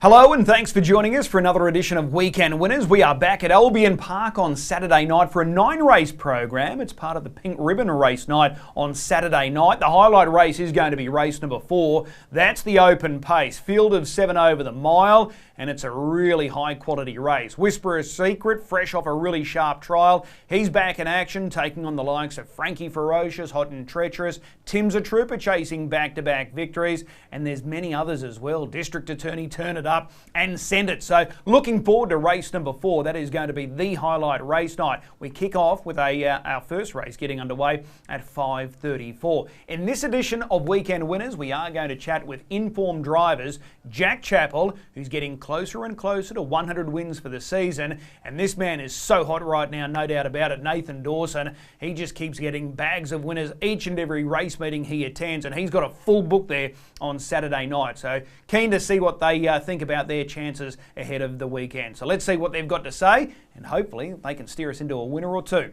Hello and thanks for joining us for another edition of Weekend Winners. We are back at Albion Park on Saturday night for a 9-race program. It's part of the Pink Ribbon race night on Saturday night. The highlight race is going to be race number 4. That's the open pace. Field of 7 over the mile, and it's a really high quality race. Whisperer's Secret, fresh off a really sharp trial. He's back in action, taking on the likes of Frankie Ferocious, Hot and Treacherous, Tim's a Trooper chasing back-to-back victories, and there's many others as well. District Attorney Turn It Up and Send It. So looking forward to race number 4. That is going to be the highlight race night. We kick off with our first race getting underway at 5:34. In this edition of Weekend Winners, we are going to chat with informed drivers Jack Chapple, who's getting closer and closer to 100 wins for the season, and this man is so hot right now, no doubt about it. Nathan Dawson, he just keeps getting bags of winners each and every race meeting he attends, and he's got a full book there on Saturday night. So keen to see what they think about their chances ahead of the weekend. So let's see what they've got to say, and hopefully they can steer us into a winner or two.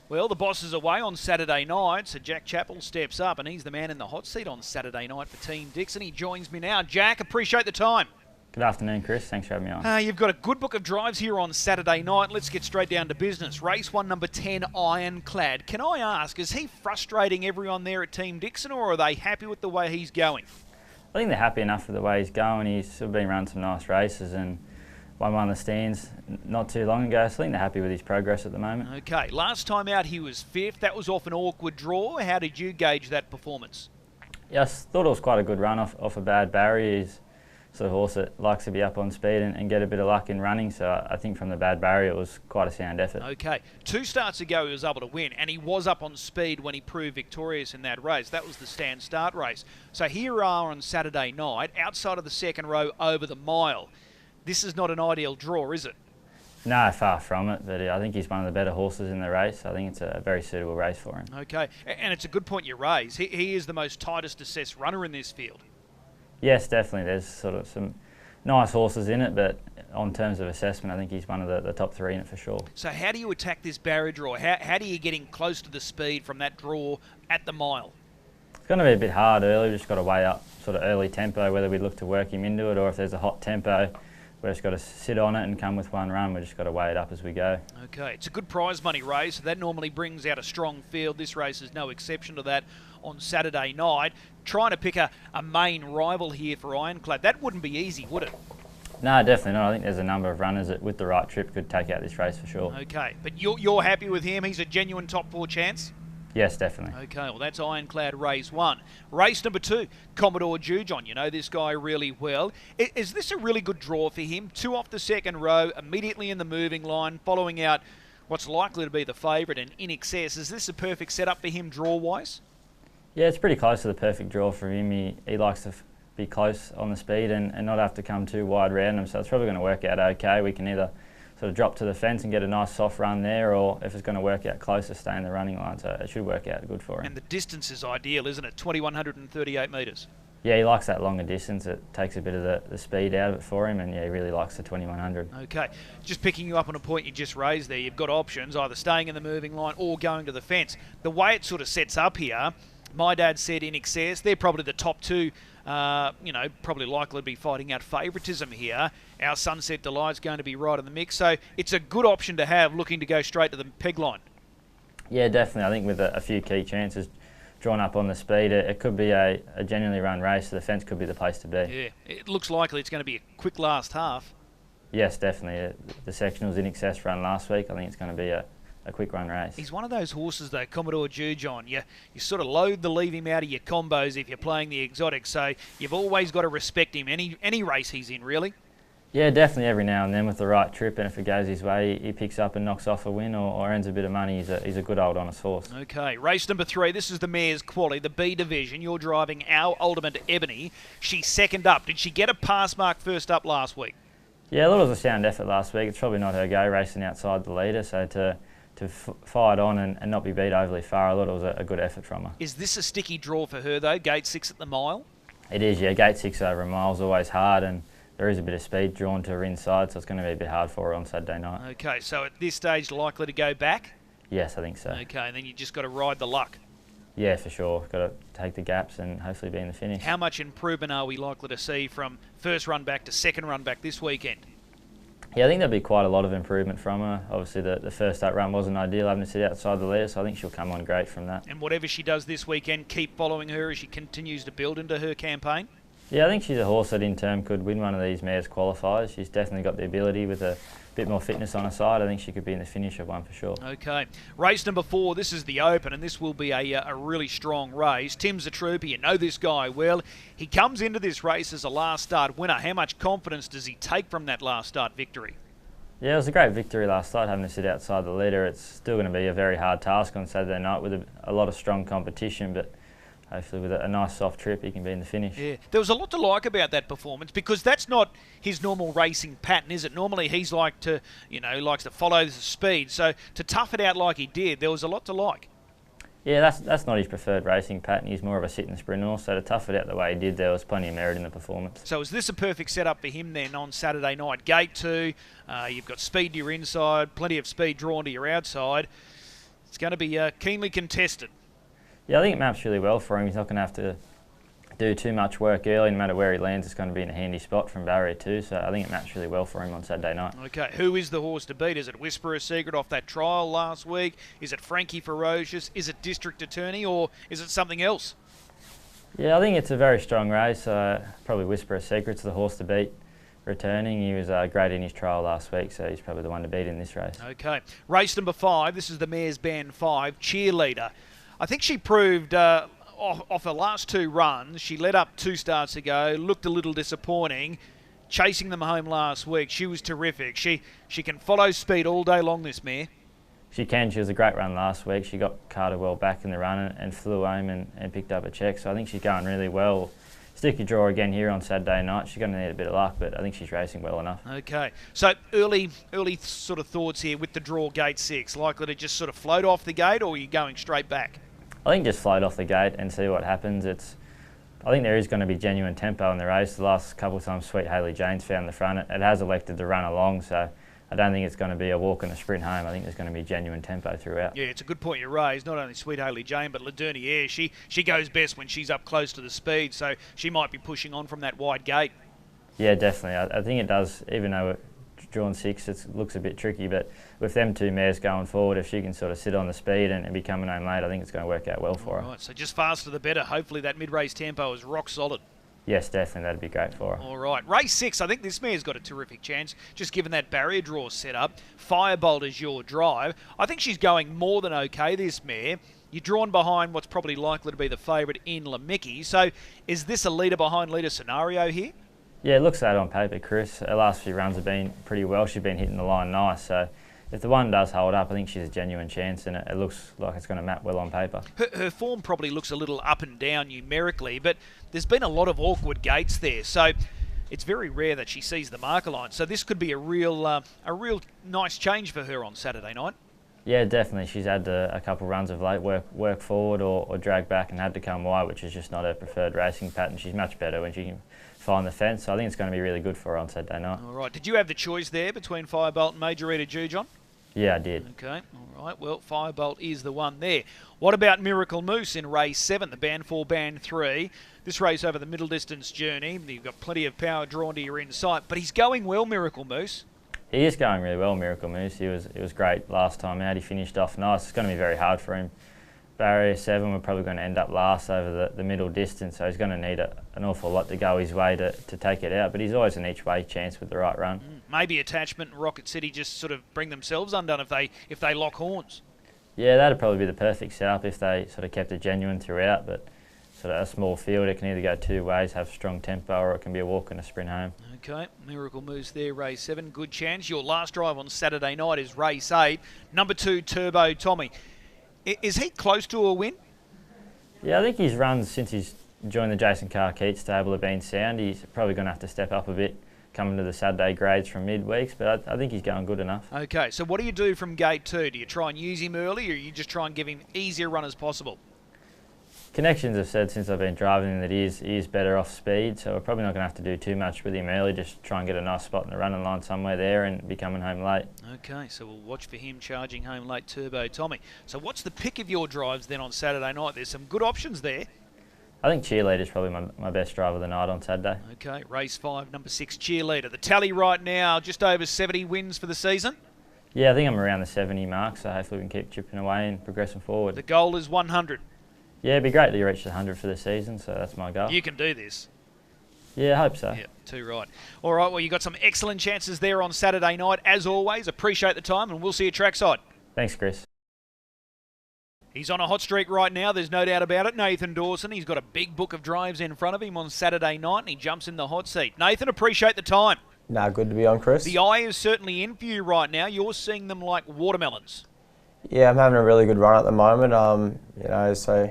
Well, the boss is away on Saturday night, so Jack Chapple steps up, and he's the man in the hot seat on Saturday night for Team Dixon. He joins me now. Jack, appreciate the time. Good afternoon, Chris. Thanks for having me on. You've got a good book of drives here on Saturday night. Let's get straight down to business. Race 1, number 10, Ironclad. Can I ask, is he frustrating everyone there at Team Dixon, or are they happy with the way he's going? I think they're happy enough with the way he's going. He's sort of been running some nice races and won one of the stands not too long ago, so I think they're happy with his progress at the moment. Okay, last time out he was 5th. That was off an awkward draw. How did you gauge that performance? Yeah, I thought it was quite a good run off a bad barrier. He's sort of horse that likes to be up on speed and get a bit of luck in running, so I think from the bad barrier it was quite a sound effort. Okay, 2 starts ago he was able to win, and he was up on speed when he proved victorious in that race. That was the stand start race. So here we are on Saturday night, outside of the second row over the mile. This is not an ideal draw, is it? No, far from it, but I think he's one of the better horses in the race. I think it's a very suitable race for him. Okay, and it's a good point you raise. He is the most tightest assessed runner in this field. Yes, definitely. There's sort of some nice horses in it, but on terms of assessment, I think he's one of the top 3 in it for sure. So how do you attack this barrier draw? How do you get him close to the speed from that draw at the mile? It's going to be a bit hard early. We've just got to weigh up sort of early tempo, whether we look to work him into it or if there's a hot tempo. We've just got to sit on it and come with one run. We've just got to weigh it up as we go. Okay, it's a good prize money race. That normally brings out a strong field. This race is no exception to that on Saturday night. Trying to pick a main rival here for Ironclad. That wouldn't be easy, would it? No, definitely not. I think there's a number of runners that with the right trip could take out this race for sure. Okay, but you're happy with him? He's a genuine top 4 chance? Yes, definitely. Okay, well that's Ironclad race 1. Race number 2, Commodore Jujon. You know this guy really well. Is this a really good draw for him? 2 off the second row, immediately in the moving line, following out what's likely to be the favourite and In Excess. Is this a perfect setup for him draw-wise? Yeah, it's pretty close to the perfect draw for him. He likes to be close on the speed and not have to come too wide round him, so it's probably going to work out okay. We can either sort of drop to the fence and get a nice soft run there, or if it's going to work out closer, stay in the running line, so it should work out good for him. And the distance is ideal, isn't it? 2,138 metres. Yeah, he likes that longer distance. It takes a bit of the speed out of it for him, and yeah, he really likes the 2,100. Okay, just picking you up on a point you just raised there, you've got options, either staying in the moving line or going to the fence. The way it sort of sets up here, my dad said In Excess, they're probably the top 2, probably likely to be fighting out favouritism here. Our Sunset Delight's going to be right in the mix, so it's a good option to have looking to go straight to the peg line. Yeah, definitely. I think with a few key chances drawn up on the speed, it could be a genuinely run race, so the fence could be the place to be. Yeah, it looks likely it's going to be a quick last half. Yes, definitely. The sectionals In Excess run last week. I think it's going to be a quick run race. He's one of those horses though, Commodore Jujon. You sort of load the leave him out of your combos if you're playing the exotic, so you've always got to respect him, any race he's in really. Yeah, definitely every now and then with the right trip, and if it goes his way, he picks up and knocks off a win or earns a bit of money. He's a good old honest horse. Okay, race number 3, this is the mare's quality, the B division. You're driving Our Ultimate Ebony. She's second up. Did she get a pass mark first up last week? Yeah, it was a sound effort last week. It's probably not her go racing outside the leader, so to fight on and not be beat overly far, I thought it was a good effort from her. Is this a sticky draw for her though, gate 6 at the mile? It is, yeah. Gate 6 over a mile is always hard, and there is a bit of speed drawn to her inside, so it's going to be a bit hard for her on Saturday night. Okay, so at this stage likely to go back? Yes, I think so. Okay, and then you just got to ride the luck. Yeah, for sure. Got to take the gaps and hopefully be in the finish. How much improvement are we likely to see from first run back to second run back this weekend? Yeah, I think there'll be quite a lot of improvement from her. Obviously, the first up run wasn't ideal, having to sit outside the leader, so I think she'll come on great from that. And whatever she does this weekend, keep following her as she continues to build into her campaign? Yeah, I think she's a horse that in term could win one of these mares qualifiers. She's definitely got the ability with a bit more fitness on her side. I think she could be in the finish of one for sure. Okay. Race number 4, this is the Open, and this will be a really strong race. Tim's a trooper, you know this guy well. He comes into this race as a last start winner. How much confidence does he take from that last start victory? Yeah, it was a great victory last start, having to sit outside the leader. It's still going to be a very hard task on Saturday night with a lot of strong competition, but hopefully with a nice soft trip he can be in the finish. Yeah, there was a lot to like about that performance because that's not his normal racing pattern, is it? Normally he's likes to follow the speed. So to tough it out like he did, there was a lot to like. Yeah, that's not his preferred racing pattern. He's more of a sit and sprint horse, so to tough it out the way he did, there was plenty of merit in the performance. So is this a perfect setup for him then on Saturday night? Gate 2, you've got speed to your inside, plenty of speed drawn to your outside. It's going to be keenly contested. Yeah, I think it maps really well for him. He's not going to have to do too much work early. No matter where he lands, it's going to be in a handy spot from barrier 2, so I think it maps really well for him on Saturday night. Okay, who is the horse to beat? Is it Whisperer Secret off that trial last week? Is it Frankie Ferocious? Is it District Attorney, or is it something else? Yeah, I think it's a very strong race. Probably Whisperer Secret's the horse to beat returning. He was great in his trial last week, so he's probably the one to beat in this race. Okay, race number 5. This is the Mares Band 5, Cheerleader. I think she proved off her last 2 runs, she led up 2 starts ago, looked a little disappointing, chasing them home last week. She was terrific. She can follow speed all day long, this mare. She can. She was a great run last week. She got Carter well back in the run and flew home and picked up a check, so I think she's going really well. Sticky draw again here on Saturday night. She's going to need a bit of luck, but I think she's racing well enough. Okay, so early sort of thoughts here with the draw gate 6. Likely to just sort of float off the gate, or are you going straight back? I think just float off the gate and see what happens. I think there is going to be genuine tempo in the race. The last couple of times Sweet Hayley Jane's found the front. It has elected to run along, so I don't think it's going to be a walk and a sprint home. I think there's going to be genuine tempo throughout. Yeah, it's a good point you raised. Not only Sweet Hayley Jane, but Laderniere. She goes best when she's up close to the speed, so she might be pushing on from that wide gate. Yeah, definitely. I think it does, even though drawn 6, it looks a bit tricky, but with them 2 mares going forward, if she can sort of sit on the speed and become an home late, I think it's going to work out well for her. Right, so just faster the better. Hopefully that mid-race tempo is rock solid. Yes, definitely, that'd be great for her. All right, race 6, I think this mare's got a terrific chance, just given that barrier draw set up. Firebolt is your drive. I think she's going more than okay, this mare. You're drawn behind what's probably likely to be the favourite in Lamicki. So is this a leader behind leader scenario here? Yeah, it looks that on paper, Chris. Her last few runs have been pretty well. She's been hitting the line nice. So if the one does hold up, I think she's a genuine chance, and it looks like it's going to map well on paper. Her form probably looks a little up and down numerically, but there's been a lot of awkward gates there. So it's very rare that she sees the marker line. So this could be a real nice change for her on Saturday night. Yeah, definitely. She's had a couple of runs of late work forward or drag back and had to come wide, which is just not her preferred racing pattern. She's much better when she can find the fence, so I think it's going to be really good for her on Saturday night. All right. Did you have the choice there between Firebolt and Majorita Jew, John? Yeah, I did. Okay, all right. Well, Firebolt is the one there. What about Miracle Moose in race 7, the band 4, band 3? This race over the middle distance journey, you've got plenty of power drawn to your inside, but he's going well, Miracle Moose. He is going really well, Miracle Moose. He was great last time out. He finished off nice. It's going to be very hard for him. Barrier 7, we're probably going to end up last over the middle distance, so he's going to need an awful lot to go his way to take it out, but he's always an each way chance with the right run. Maybe Attachment and Rocket City just sort of bring themselves undone if they lock horns. Yeah, that'd probably be the perfect setup if they sort of kept it genuine throughout, but sort of a small field, it can either go 2 ways, have strong tempo, or it can be a walk and a sprint home. Okay, Miracle Moose there, race 7, good chance. Your last drive on Saturday night is race 8, number 2, Turbo Tommy. Is he close to a win? Yeah, I think his runs since he's joined the Jason Carr-Keats stable have been sound. He's probably going to have to step up a bit coming to the Saturday grades from midweeks, but I think he's going good enough. Okay, so what do you do from gate 2? Do you try and use him early, or you just try and give him easier run as possible? Connections have said since I've been driving that he is better off speed, so we're probably not going to have to do too much with him early, just try and get a nice spot in the running line somewhere there and be coming home late. Okay, so we'll watch for him charging home late, Turbo Tommy. So what's the pick of your drives then on Saturday night? There's some good options there. I think Cheerleader's probably my best drive of the night on Saturday. Okay, race 5, number 6, Cheerleader. The tally right now, just over 70 wins for the season. Yeah, I think I'm around the 70 mark, so hopefully we can keep chipping away and progressing forward. The goal is 100. Yeah, it'd be great to reach the 100 for the season, so that's my goal. You can do this. Yeah, I hope so. Yeah, too right. All right, well, you got some excellent chances there on Saturday night. As always, appreciate the time, and we'll see you trackside. Thanks, Chris. He's on a hot streak right now, there's no doubt about it. Nathan Dawson, he's got a big book of drives in front of him on Saturday night, and he jumps in the hot seat. Nathan, appreciate the time. Nah, good to be on, Chris. The eye is certainly in for you right now. You're seeing them like watermelons. Yeah, I'm having a really good run at the moment. You know, so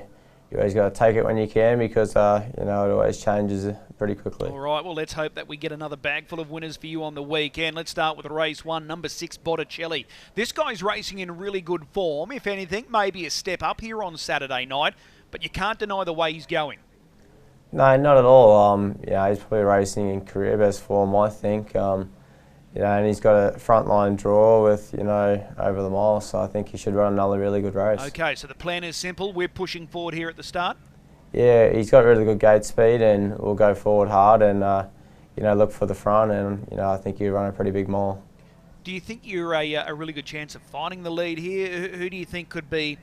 you always got to take it when you can because you know, it always changes pretty quickly. All right, well, let's hope that we get another bag full of winners for you on the weekend. Let's start with race 1, number 6, Botticelli. This guy's racing in really good form. If anything, maybe a step up here on Saturday night, but you can't deny the way he's going. No, not at all. Yeah, he's probably racing in career best form, I think. You know, and he's got a frontline draw with, you know, over the mile, so I think he should run another really good race. Okay, so the plan is simple. We're pushing forward here at the start. Yeah, he's got really good gate speed, and we'll go forward hard and, you know, look for the front, and, you know, I think he'll run a pretty big mile. Do you think you're a really good chance of finding the lead here? Who do you think could be,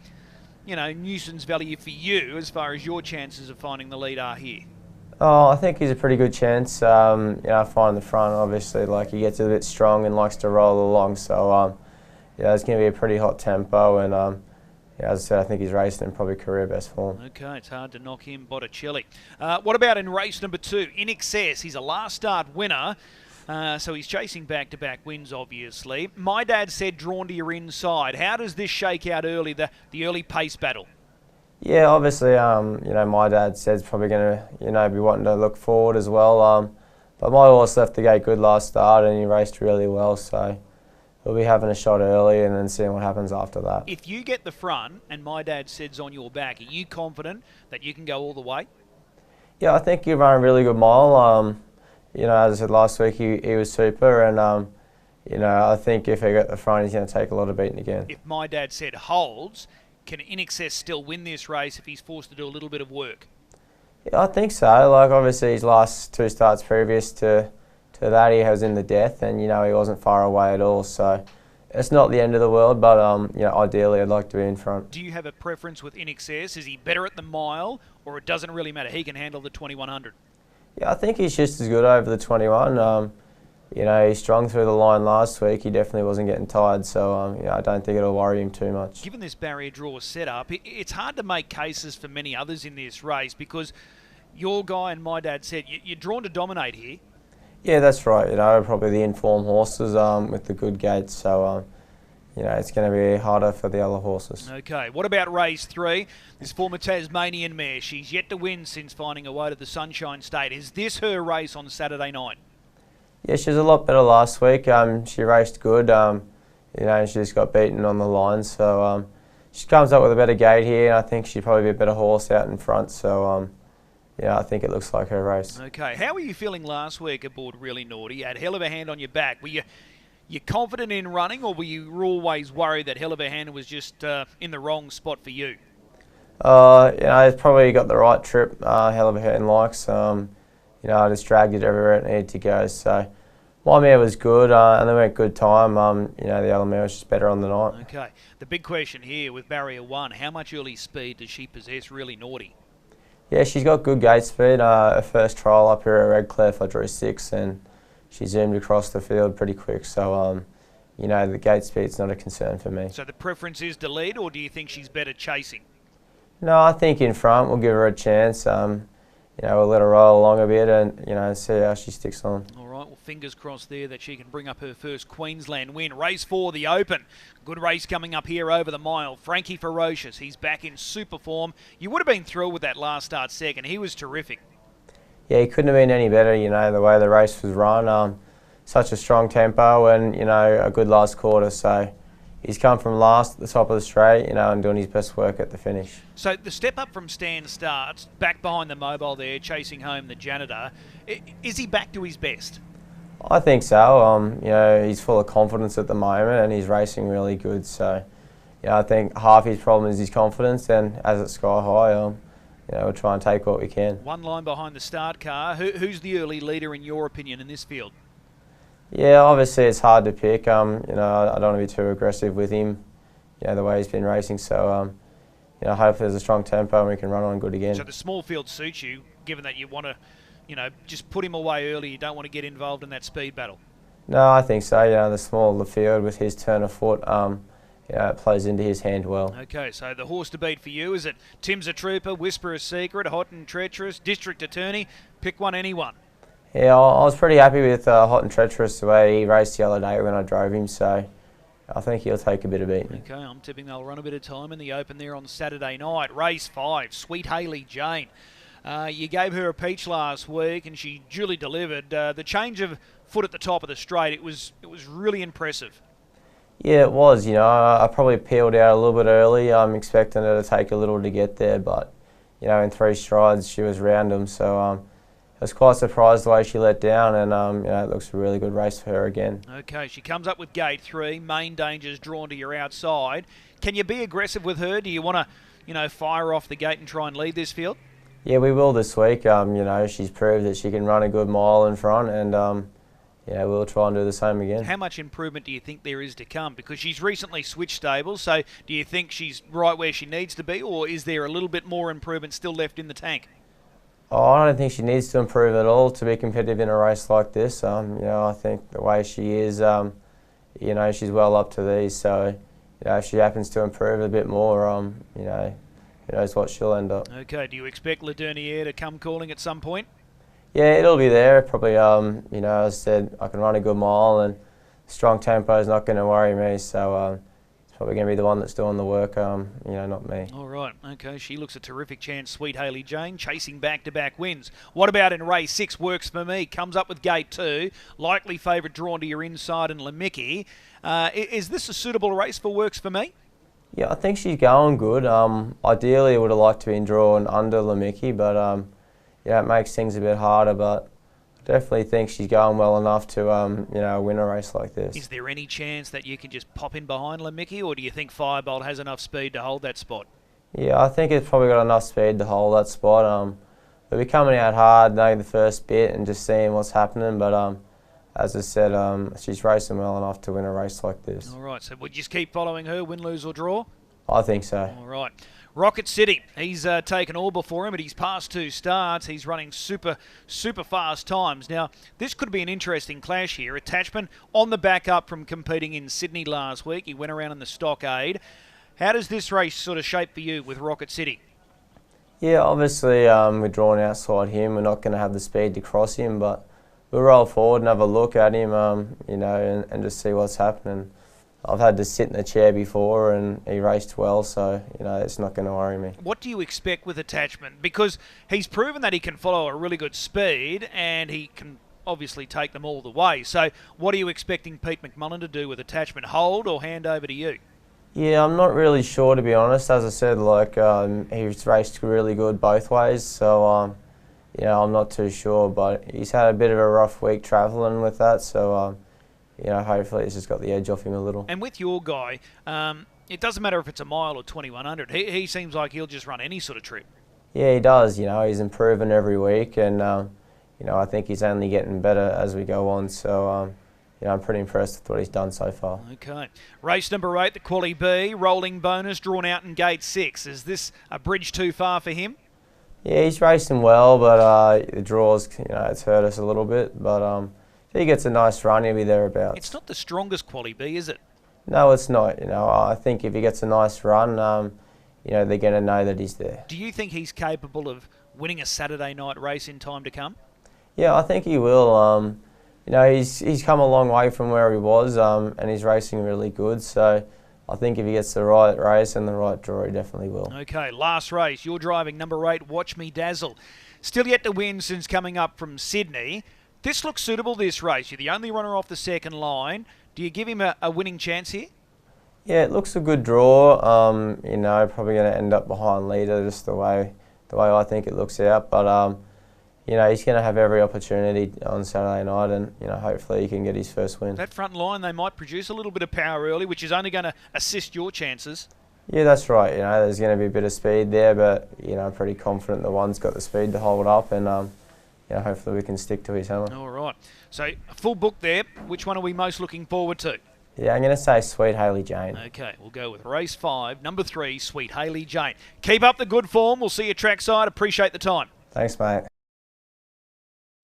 you know, nuisance value for you as far as your chances of finding the lead are here? Oh, I think he's a pretty good chance. You know, finding the front, obviously, like he gets a bit strong and likes to roll along. So, yeah, it's going to be a pretty hot tempo. And yeah, as I said, I think he's racing in probably career best form. Okay, it's hard to knock him, Botticelli. What about in race number 2, In Excess? He's a last start winner. So he's chasing back-to-back wins, obviously. My dad said drawn to your inside. How does this shake out early, the early pace battle? Yeah, obviously, you know, my dad said he's probably going to, you know, be wanting to look forward as well. But my horse left the gate good last start and he raced really well, so he'll be having a shot early and then seeing what happens after that. If you get the front and my dad said's on your back, are you confident that you can go all the way? Yeah, I think he ran a really good mile. You know, as I said last week, he was super, and you know, I think if he got the front, he's going to take a lot of beating again. If my dad said holds, can In Excess still win this race if he's forced to do a little bit of work? Yeah, I think so. Like, obviously, his last 2 starts previous to that, he was in the death, and, you know, he wasn't far away at all. So it's not the end of the world, but, you know, ideally, I'd like to be in front. Do you have a preference with In Excess? Is he better at the mile, or it doesn't really matter? He can handle the 2100. Yeah, I think he's just as good over the 21. You know, he's strong through the line last week. He definitely wasn't getting tired, so you know, I don't think it'll worry him too much. Given this barrier draw setup, it's hard to make cases for many others in this race because your guy and my dad said you're drawn to dominate here. Yeah, that's right. You know, probably the informed horses with the good gates, so you know, it's going to be harder for the other horses. Okay, what about race 3? This former Tasmanian mare, she's yet to win since finding her way to the Sunshine State. Is this her race on Saturday night? Yeah, she was a lot better last week. She raced good. You know, she just got beaten on the line. So she comes up with a better gate here, and I think she'd probably be a better horse out in front. So yeah, I think it looks like her race. Okay, how were you feeling last week aboard Really Naughty? You had Hell of a Hand on your back. Were you confident in running, or were you always worried that Hell of a Hand was just in the wrong spot for you? You know, it's probably got the right trip. Hell of a Hand likes. You know, I just dragged it everywhere it needed to go. So my mare was good, and they went good time. You know, the other mare was just better on the night. Okay. The big question here with Barrier 1, how much early speed does she possess, Really Naughty? Yeah, she's got good gate speed. Her first trial up here at Redcliffe, I drew 6, and she zoomed across the field pretty quick. So, you know, the gate speed's not a concern for me. So the preference is to lead, or do you think she's better chasing? No, I think in front we'll give her a chance. You know, we'll let her roll along a bit and, you know, see how she sticks on. All right, well, fingers crossed there that she can bring up her first Queensland win. Race 4, the Open. Good race coming up here over the mile. Frankie Ferocious, he's back in super form. You would have been thrilled with that last start second. He was terrific. Yeah, he couldn't have been any better, you know, the way the race was run. Such a strong tempo and, you know, a good last quarter. So, he's come from last at the top of the straight, and doing his best work at the finish. So the step up from stand starts, back behind the mobile there, chasing home the janitor. Is he back to his best? I think so. He's full of confidence at the moment and he's racing really good. So, I think half his problem is his confidence, and as it's sky high, we'll try and take what we can. One line behind the start car. Who's the early leader in your opinion in this field? Yeah, obviously it's hard to pick. I don't want to be too aggressive with him, the way he's been racing. So, hopefully there's a strong tempo and we can run on good again. So the small field suits you, given that you want to, just put him away early. You don't want to get involved in that speed battle. No, I think so. The smaller the field with his turn of foot, it plays into his hand well. Okay, so the horse to beat for you, is it Tim's a Trooper, Whisperer's Secret, Hot and Treacherous, District Attorney? Pick one, anyone. Yeah, I was pretty happy with Hot and Treacherous the way he raced the other day when I drove him, so I think he'll take a bit of beating. Okay, I'm tipping they'll run a bit of time in the open there on Saturday night. Race 5, Sweet Hayley Jane. You gave her a peach last week and she duly delivered. The change of foot at the top of the straight, it was really impressive. Yeah, it was. I probably peeled out a little bit early. I'm expecting her to take a little to get there, but in 3 strides she was round them. So I was quite surprised the way she let down, and it looks a really good race for her again. Okay, she comes up with gate 3. Main Danger's drawn to your outside. Can you be aggressive with her? Do you want to, fire off the gate and try and lead this field? Yeah, we will this week. She's proved that she can run a good mile in front, and we'll try and do the same again. How much improvement do you think there is to come? Because she's recently switched stables, so do you think she's right where she needs to be, or is there a little bit more improvement still left in the tank? Oh, I don't think she needs to improve at all to be competitive in a race like this. I think the way she is, she's well up to these. So, if she happens to improve a bit more, who knows what she'll end up. Okay, do you expect Le Dernier to come calling at some point? Yeah, it'll be there. Probably, as I said, I can run a good mile and strong tempo is not going to worry me. So, it's probably going to be the one that's doing the work, not me. All right, okay, she looks a terrific chance, Sweet Hayley Jane, chasing back-to-back wins. What about in race 6, Works For Me, comes up with gate 2, likely favourite drawn to your inside and Lemicki. Is this a suitable race for Works For Me? Yeah, I think she's going good. Ideally, I would have liked to be drawn under Lemicki, but it makes things a bit harder, but I definitely think she's going well enough to win a race like this. Is there any chance that you can just pop in behind Lemicki, or do you think Firebolt has enough speed to hold that spot? Yeah, I think it's probably got enough speed to hold that spot. We'll be coming out hard, knowing the first bit and just seeing what's happening, but as I said, she's racing well enough to win a race like this. All right, so we'll just keep following her, win, lose or draw? I think so. All right. Rocket City, he's taken all before him, but he's past 2 starts. He's running super fast times. Now, this could be an interesting clash here. Attachment on the back up from competing in Sydney last week. He went around in the stockade. How does this race sort of shape for you with Rocket City? Yeah, obviously we're drawn outside him. We're not going to have the speed to cross him, but we'll roll forward and have a look at him, and just see what's happening. I've had to sit in the chair before and he raced well, so it's not going to worry me. What do you expect with Attachment? Because he's proven that he can follow a really good speed and he can obviously take them all the way. So what are you expecting Pete McMullen to do with Attachment? Hold or hand over to you? Yeah, I'm not really sure, to be honest. As I said, he's raced really good both ways, so I'm not too sure, but he's had a bit of a rough week travelling with that, so hopefully it's just got the edge off him a little. And with your guy, it doesn't matter if it's a mile or 2100. He seems like he'll just run any sort of trip. Yeah, he does. He's improving every week, and I think he's only getting better as we go on. So I'm pretty impressed with what he's done so far. Okay, race number 8, the Quali B, rolling bonus drawn out in gate 6. Is this a bridge too far for him? Yeah, he's racing well, but the draws, it's hurt us a little bit, but. If he gets a nice run, he'll be thereabouts. It's not the strongest Quali B, is it? No, it's not. I think if he gets a nice run, they're going to know that he's there. Do you think he's capable of winning a Saturday night race in time to come? Yeah, I think he will. He's come a long way from where he was, and he's racing really good. So I think if he gets the right race and the right draw, he definitely will. Okay, last race. You're driving number 8, Watch Me Dazzle. Still yet to win since coming up from Sydney. This looks suitable, this race. You're the only runner off the second line. Do you give him a winning chance here? Yeah, it looks a good draw. You know, probably going to end up behind leader, just the way I think it looks out. But you know, he's going to have every opportunity on Saturday night, and you know, hopefully he can get his first win. That front line, they might produce a little bit of power early, which is only going to assist your chances. Yeah, that's right. You know, there's going to be a bit of speed there, but you know, I'm pretty confident the one's got the speed to hold up, and you know, hopefully we can stick to his hammer. All right. So a full book there. Which one are we most looking forward to? Yeah, I'm going to say Sweet Hailey Jane. Okay, we'll go with race 5, number 3, Sweet Hailey Jane. Keep up the good form. We'll see you trackside. Appreciate the time. Thanks, mate.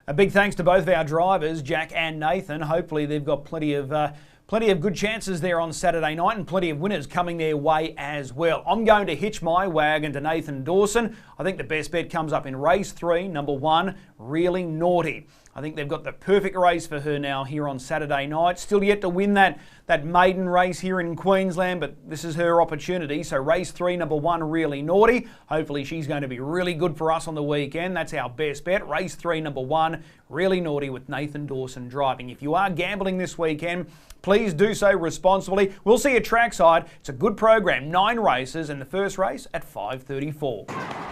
A big thanks to both of our drivers, Jack and Nathan. Hopefully they've got plenty of good chances there on Saturday night and plenty of winners coming their way as well. I'm going to hitch my wagon to Nathan Dawson. I think the best bet comes up in race 3, number 1, Really Naughty. I think they've got the perfect race for her now here on Saturday night. Still yet to win that maiden race here in Queensland, but this is her opportunity. So race 3, number 1, Really Naughty. Hopefully she's going to be really good for us on the weekend. That's our best bet. Race 3, number 1, Really Naughty with Nathan Dawson driving. If you are gambling this weekend, please do so responsibly. We'll see you trackside. It's a good program, 9 races, and the first race at 5:34.